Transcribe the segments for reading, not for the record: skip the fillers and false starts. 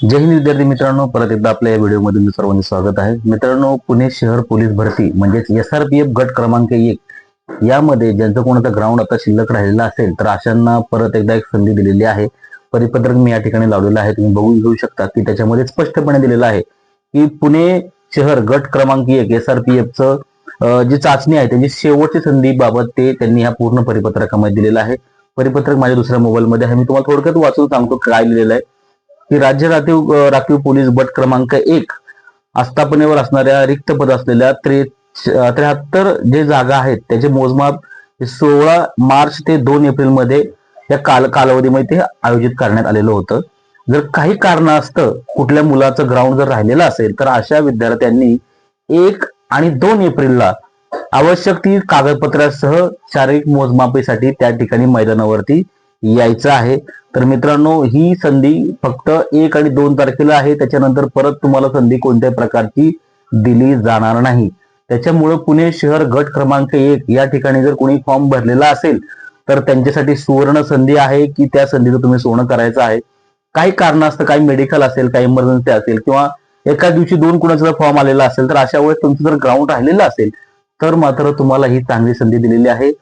जय हिंद विद्यार्थी मित्रांनो, परत एकदा आपल्या या व्हिडिओमध्ये मी सर्वांचे स्वागत आहे. मित्रांनो, पुणे शहर पोलीस भरती म्हणजेच SRPF गट क्रमांक 1 यामध्ये ज्यांचं कोणाचा ग्राउंड आता शिल्लक राहिलेला असेल तर अशांना परत एकदा एक संधी दिलेली आहे. परिपत्रक मी या ठिकाणी लावलेलं आहे, तुम्ही बघून घेऊ शकता की त्याच्यामध्ये स्पष्टपणे दिलेलं आहे की पुणे शहर गट क्रमांक 1 SRPFचं जी चाचणी आहे त्याची शेवटची संधी बाबत ते त्यांनी ह्या पूर्ण परिपत्रकामध्ये दिलेलं आहे. परिपत्रक माझ्या दुसऱ्या मोबाईलमध्ये आहे, मी तुम्हाला थोडक्यात वाचून सांगतो काय लिहिलेलं आहे की राज्य राखीव पोलीस गट क्रमांक 1 आस्थापनेवर असणाऱ्या रिक्त पद असलेल्या 73 जे जागा आहेत त्याचे मोजमाप 16 मार्च ते 2 एप्रिल मध्ये या कालावधीमध्ये ते आयोजित करण्यात आलेलं होतं. जर काही कारणास्तव कुठल्या मुलाचं ग्राउंड जर राहिलेलं असेल तर अशा विद्यार्थ्यांनी 1 आणि 2 एप्रिलला आवश्यक ती कागदपत्रासह शारीरिक मोजमापीसाठी त्या ठिकाणी मैदानावरती यायचं आहे. तर मित्रांनो, ही संधी फक्त 1 आणि 2 तारखेला आहे, त्याच्यानंतर परत तुम्हाला संधी कोणत्याही प्रकारची दिली जाणार नाही. त्याच्यामुळे पुणे शहर गट क्रमांक 1 या ठिकाणी जर कोणी फॉर्म भरलेला असेल तर त्यांच्यासाठी सुवर्ण संधी आहे की त्या संधीचं तुम्ही सोनं करायचं आहे. काही कारणास्तव काही मेडिकल असेल, काही इमर्जन्सी असेल किंवा एका दिवशी 2 कुणाचा फॉर्म आलेला असेल तर अशा वेळेस तुमचं जर ग्राउंड राहिलेलं असेल तर मात्र तुम्हाला ही चांगली संधी दिलेली आहे.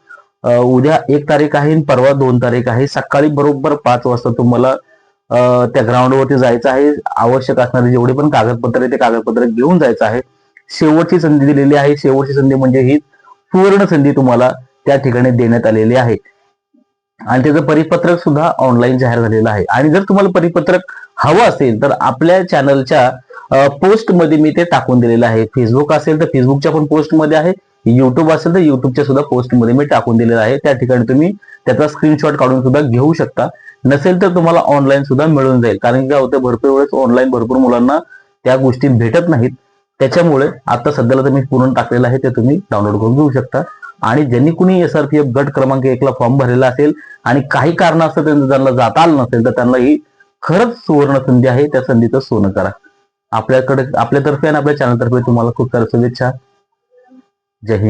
उद्या 1 तारीख आहे आणि परवा 2 तारीख आहे. सकाळी बरोबर 5 वाजता तुम्हाला त्या ग्राउंडवरती जायचं आहे. आवश्यक असणारे जेवढे पण कागदपत्र आहे ते कागदपत्र घेऊन जायचं आहे. शेवटची संधी दिलेली आहे. शेवटची संधी म्हणजे ही सुवर्ण संधी तुम्हाला त्या ठिकाणी देण्यात आलेली आहे आणि त्याचं परिपत्रक सुद्धा ऑनलाईन जाहीर झालेलं आहे. आणि जर तुम्हाला परिपत्रक हवं असेल तर आपल्या चॅनलच्या पोस्ट मध्ये मी ते टाकून दिलेलं आहे. फेसबुक असेल तर फेसबुकच्या पण पोस्ट मध्ये आहे, युट्यूब असेल तर युट्यूबच्या सुद्धा पोस्ट मध्ये मी टाकून दिलेलं आहे. त्या ठिकाणी तुम्ही त्याचा स्क्रीनशॉट काढून सुद्धा घेऊ शकता. नसेल तर तुम्हाला ऑनलाईन सुद्धा मिळून जाईल, कारण काय होतं भरपूर वेळेस ऑनलाईन भरपूर मुलांना त्या गोष्टी भेटत नाहीत. त्याच्यामुळे आता सध्याला तुम्ही पूर्ण टाकलेलं आहे ते तुम्ही डाउनलोड करून घेऊ शकता. आणि ज्यांनी कुणी SRPF गट क्रमांक 1 ला फॉर्म भरलेला असेल आणि काही कारणास्तव त्यांना जाता आलं नसेल तर त्यांना ही खरंच सुवर्ण संधी आहे. त्या संधीचं सोनं करा. आपल्यातर्फे आणि आपल्या चॅनलतर्फे तुम्हाला खूप साऱ्या शुभेच्छा. जय हिंद.